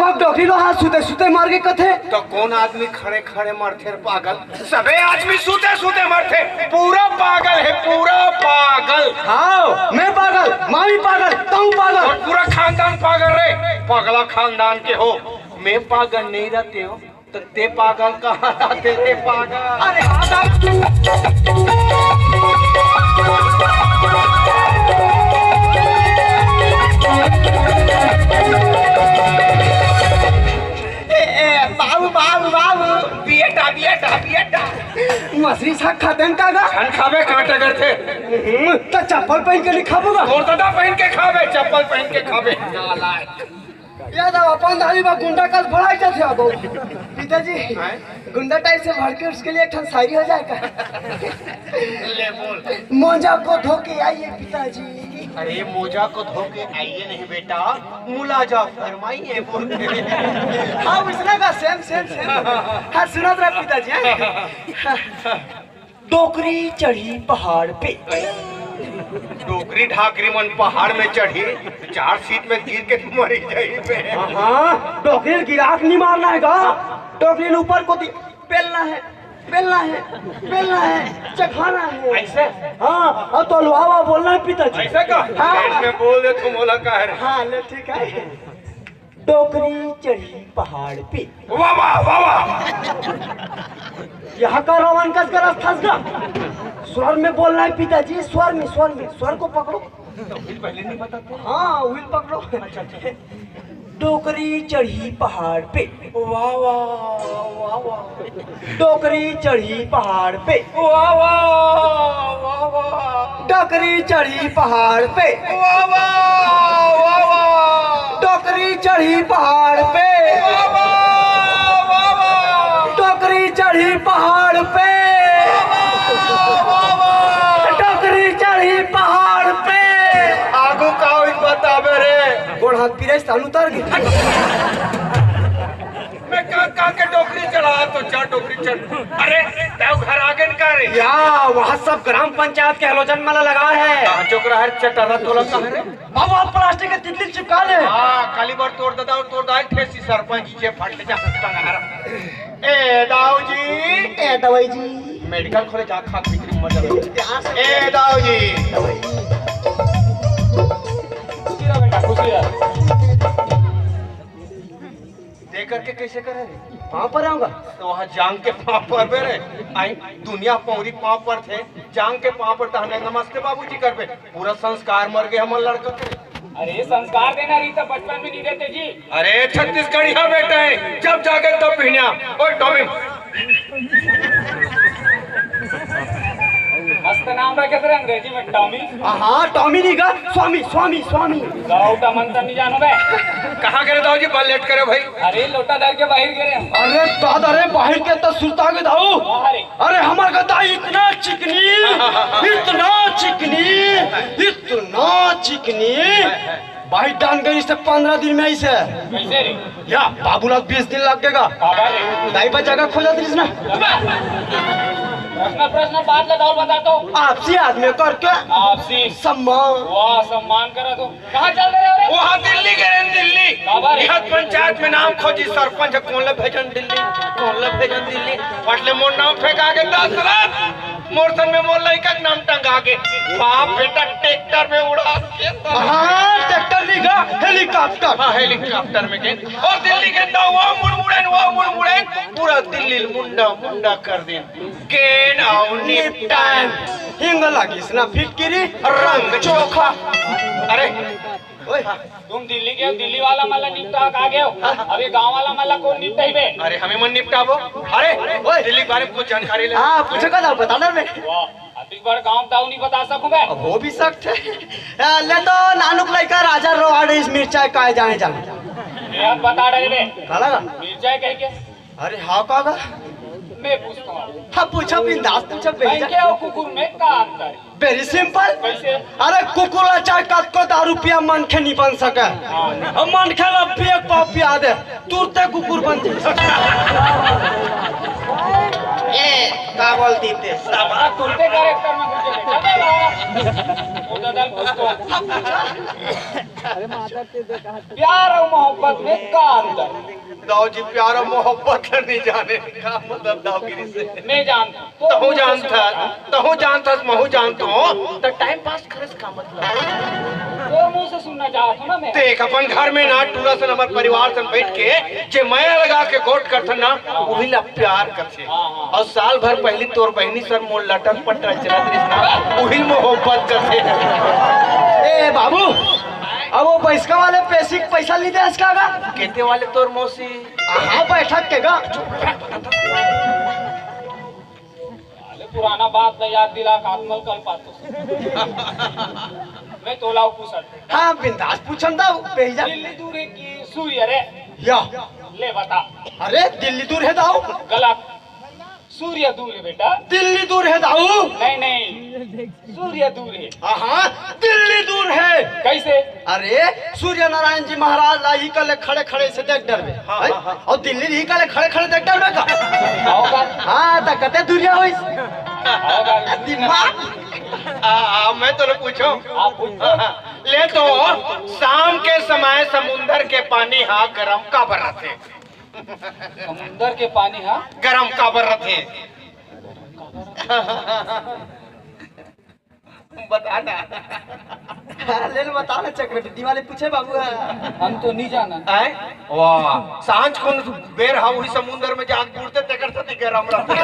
बाप डॉक्टरी लो हाथ सूते सूते मार के कथे। तो कौन आदमी खड़े खड़े मरते रे पागल? सबे आदमी सूते सूते मरते। पूरा पागल है, पूरा पागल। हाँ मैं पागल, माँ भी पागल, तुम पागल और पूरा खानदान पागल रे। पागला खानदान के हो। मैं पागल नहीं रहते हो तो ते पागल कहाँ रहते रे पागल? अरे बाबू बाबू बाबू बेटा बेटा बेटा मछली साग खाते हैं कागा? खान खावे कांटे करते। तो चप्पल पहन के नहीं खाबोगा? और दादा पहन के खावे, चप्पल पहन के खावे। नालायक। याद अब अपन दादी बा गुंडा कल भड़ाई जाते अब पिताजी गुंडा टाइप से भर के उसके लिए एक शायरी हो जाएगा। ले बोल। मोजा को धोके आइए पिताजी। अरे मोजा को धोके आइए नहीं बेटा, मुलाजा फरमाइए बोल। हाँ उसने का सेम सेम सेम। हाँ सुना था पिताजी। टोकरी चढ़ी पहाड़ पे। डोकरी ढाकरी मन पहाड़ में चढ़ी, 4 फीट में गिर के मरी जाई पे। हाँ टोकरी गिराक नहीं मारना है का? टोकरी ऊपर को पेलना है, पेलना है, पेलना है, चखाना है। ऐसे? हाँ अब तो लुहावा बोलना है पिताजी। ऐसा का? हाँ में बोल दे तुम बोला का है? हाँ ले ठीक है। टोकरी चढ़ी पहाड़ पे। वाह वाह वाह वाह। यहाँ का रोमान कस कर फंस गया। स्वर में बोलना है पिताजी, स्वर में, स्वर में, स्वर को पकड़ो। पहले नहीं बताते? हाँ व्हील पकड़ो। अच्छा टोकरी चढ़ी पहाड़ पे। वाह वाह वाह वाह। टोकरी चढ़ी पहाड़ पे। वाह वाह वाह वाह। टोकरी चढ़ी पहाड़ पे। वाह वाह वाह वाह। टोकरी चढ़ी पहाड़ पे। वाह वाह वाह वाह। टोकरी चढ़ी पहाड़ पे। टोकरी चढ़ी पहाड़ पे। आगू का बतावे रे। गोड़ हाथ पीरे से उतर गई। मैं का के टोकरी चढ़ा तो चार टोकरी चढ़। अरे तेरे घर आगे निकाल रे। या वहाँ सब ग्राम पंचायत के हलोजन माला लगा है। कहाँ चोकरा है चटारा तोला कहाँ रे? बाबा प्लास्टिक के तितली चिपका ले। हाँ काली बार तोड़ दादा और तोड़ दाई ठेसी सरपंच जी फाट ले जा टंगारा। ए दाऊ जी, ए दवाई जी मेडिकल खोले जा खा बिक्री मजा। ए दाऊ जी दे करके कैसे करे रे? वहाँ पर आऊंगा तो वहाँ जांग के पाँव पर बे रे। आई दुनिया पौरी पाँव पर थे, जांग के पाँव पर तो हमें नमस्ते बाबूजी कर पे। पूरा संस्कार मर गए हमारे लड़का के। अरे संस्कार देना रही तो बचपन में नहीं देते जी। अरे छत्तीसगढ़ी है बेटा है, जब जागे तब पीना। ओए टॉमी मस्त नाम रखे थे अंग्रेजी में टॉमी। हाँ टॉमी नहीं का स्वामी स्वामी स्वामी। लोटा मंत्र नहीं जानो बे। कहाँ करे दाऊ जी? बल लेट करे भाई। अरे लोटा धर के बाहर गिरे हम। अरे दादा रे बाहर के तो सुल्ता के दाऊ। अरे अरे हमार गदा इतना चिकनी, इतना चिकनी, इतना चिकनी। भाई डान गई से 15 दिन में ऐसे। कैसे रे? या बाबूलाल 20 दिन लगेगा। बाबा रे दाई बा जगह खोजा दिस ना। प्रश्न प्रश्न बात लगाओ बता तो। आपसी आदमी करके आपसी सम्मान। वाह सम्मान करा तो। कहाँ चल रहे हो रे? वहाँ दिल्ली गए दिल्ली। बाबा रे। यहाँ पंचायत में नाम खोजी सरपंच कौन ले भेजन दिल्ली, कौन ले भेजन दिल्ली। पटले मोर नाम फेंका के 10 रात मोरसन में मोर लड़का का नाम टंगा के। बाप बेटा ट्रैक्टर में उड़ा के। हाँ ट्रैक्टर नहीं का हेलीकॉप्टर। हाँ हेलीकॉप्टर में के और दिल्ली के तो वो मुड़मुड़े पूरा दिल्ली मुंडा मुंडा कर दे के नाउ निपटान। हिंग लगी ना फिटकिरी रंग चोखा। अरे ओए तुम दिल्ली के हो, दिल्ली वाला माला निपटा आ गए हो। अभी गांव वाला माला कौन निपटाई बे? अरे हमें मन निपटाबो। अरे ओए दिल्ली के बारे में कुछ जानकारी ले। हाँ पूछो का बता दो मैं। वाह अभी बार गांव ताऊ नहीं बता सकूं बे। अब हो भी सकते ले तो नानुक लड़का राजा रोहाड़ इस मिर्चाई काहे जाने जाने ये आप बता रहे बे। काला का? मिर्चाई कह के अरे हाँ कागा मैं पूछता हूँ। हाँ पूछो बिंदास पूछो बेजा। क्या कुकुर में का अंतर है? Very simple. कैसे? अरे कुकुला चाहे कत को दारू पिया मन के नहीं बन सके। हम मन के लब भी एक पाव पिया दे तुरते कुकुर बनते। ए का बोल दीते तुलते कैरेक्टर में घुसे बेटा बे बाबा ओ दादा उसको प्यार और मोहब्बत में का अंतर दाऊ जी प्यार और मोहब्बत नहीं जाने का मतलब दाऊगिरी से मैं जानता तहु जानता महू जानता हूँ तो टाइम पास करे का मतलब तो मुंह से सुनना चाहता हूँ ना मैं देख अपन घर में ना टूरा से हमारे परिवार से बैठ के जे माया लगा के गोट करथन ना वही ला प्यार करथे और साल भर पहली तोर बहनी सर मोर लटक पटक चलत रहिस ना वही मोहब्बत करथे ए बाबू अब वो पैसा वाले पैसा ली दे इसका गा केते वाले तोर मौसी हाँ बैठक के गा पुराना बात न याद दिला आत्मल कल पातो मैं तोलाऊ पूछत हाँ बिंदास पूछन दा भेजा दिल्ली दूर है कि सूर्य रे या ले बता अरे दिल्ली दूर है दाऊ गलत सूर्य दूर है बेटा दिल्ली दूर है दाऊ नहीं नहीं सूर्य दूर है हाँ दिल्ली दूर है कैसे अरे सूर्य नारायण जी महाराज ला ही कल खड़े खड़े से देख डर में और दिल्ली ही कल खड़े खड़े देख डर में का होगा हाँ तो कते दूरिया होई होगा दिमाग मैं तो पूछो आप पूछो ले तो शाम के समय समुंदर के पानी हाँ गरम का बरते समुंदर के पानी हाँ गरम का बरते बताना ले लो बता ना चक्रवर्ती वाले पूछे बाबू हम तो नहीं जाना आए वाह सांझ को बेर हा वही समुंदर में जाग बूढ़ते तेकर से गरम रहते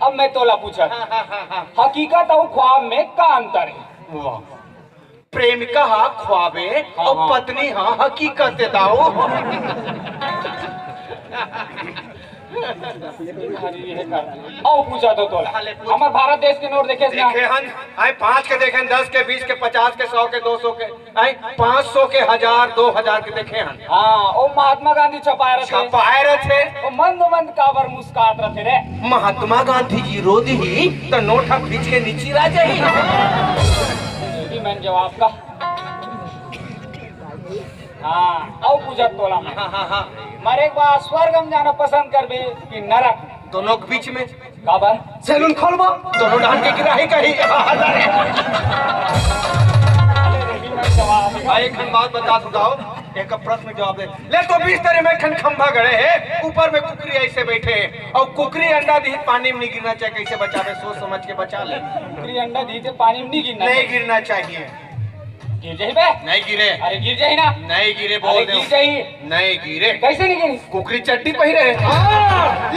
अब मैं तोला पूछा हकीकत और ख्वाब में का अंतर है वाह प्रेमिका हा ख्वाबे और पत्नी हा हकीकत दाओ और पूछा तो तोला हमारे भारत देश के नोट देखे देखे हन आए 5 के देखे 10 के 20 के 50 के 100 के 200 के आए 500 के 1000 2000 के देखे हन हाँ ओ महात्मा गांधी छपाए रहे छपाए रहे ओ मंद मंद काबर मुस्कात रहे रे महात्मा गांधी जी रो दी तो नोट हम खींच के नीचे ला जाही ये मैंने जवाब का हाँ और पूछा तोला में मारे एक बार स्वर्ग हम जाना पसंद कर बे कि नरक दोनों के बीच में काबर सैलून खोलबो दोनों डाल के गिरा ही कहीं एक खन बात बता सुनाओ एक प्रश्न जवाब दे ले तो 20 तरह में खन खंभा गड़े है ऊपर में कुकरी ऐसे बैठे है और कुकरी अंडा दी पानी में नहीं गिरना चाहिए कैसे बचावे सोच समझ के बचा ले कुकरी अंडा दी थे पानी में नहीं गिरना चाहिए गिर जाए बे नहीं गिरे अरे गिर जाए ना नहीं गिरे बोल दे गिर जाए नहीं गिरे कैसे नहीं गिरी कुकरी चट्टी पहिरे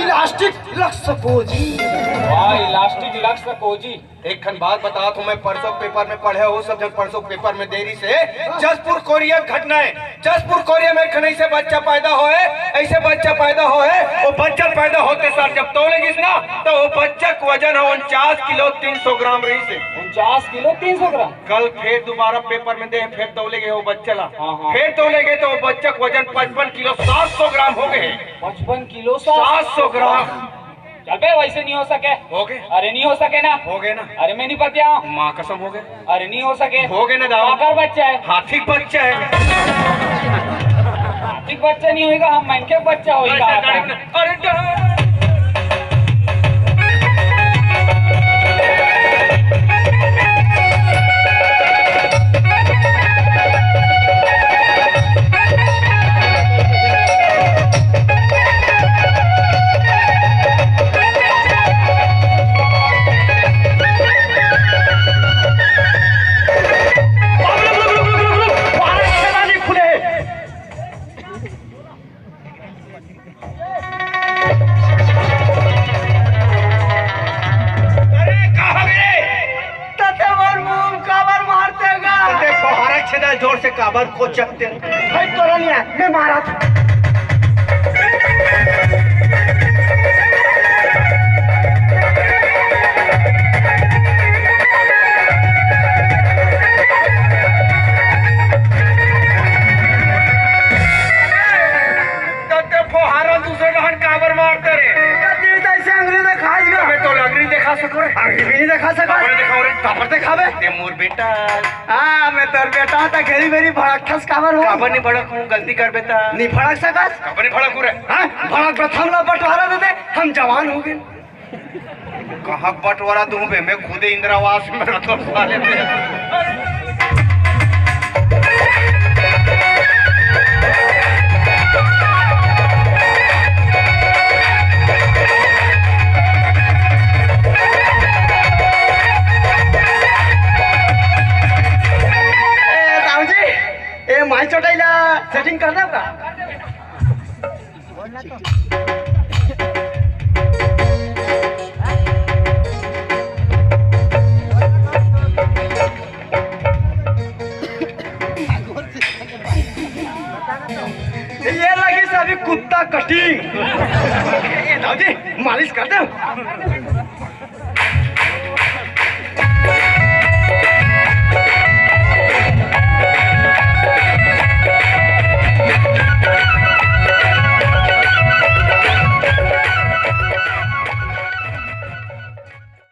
इलास्टिक लक्स सपोजी वाह इलास्टिक लक्स कोजी एक खन बात बता तो मैं परसों पेपर में पढ़े हो सब जन परसों पेपर में देरी से जसपुर कोरिया घटना है जसपुर कोरिया में खन ऐसे बच्चा पैदा होए ऐसे बच्चा पैदा होए वो बच्चा पैदा होते सर जब तोलेगिस ना तो वो बच्चा का वजन है 49 किलो 300 ग्राम रही से 49 किलो 300 ग्राम कल फिर दोबारा पेपर में दे फिर तोले गए वो बच्चा ला हाँ। फिर तोले गए तो वो बच्चा का वजन 55 किलो 700 ग्राम हो गए 55 किलो 700 ग्राम चल बे वैसे नहीं हो सके हो गए अरे नहीं हो सके ना हो गए ना अरे मैं नहीं पतिया माँ कसम हो गए अरे नहीं हो सके हो गए ना दावा आकर बच्चा है हाथी बच्चा है हाथी बच्चा नहीं होगा हम मन के बच्चा होगा अरे जोर से काबर को चकते तोरा नहीं है मैं मारा था दूसरे डहन काबर मारते रे अंग्रेज देखा सको अंग्रेजी भी नहीं दिखा सको दिखाओ रे कापर ते खावे ते मोर बेटा हाँ मैं तोर बेटा था घेरी मेरी भड़क ठस काबर हो काबर नहीं भड़क हूँ गलती कर बेटा नहीं भड़क सकस काबर नहीं भड़क हूँ रे हाँ भड़क प्रथम ला बंटवारा दे दे हम जवान हो गए कहाँ बंटवारा दूं बे मैं खुद इंदिरावास में रहता हूँ साले माई चौटाईला सेटिंग करना का ये लगी सभी कुत्ता कटिंग दाऊजी मालिश कर दो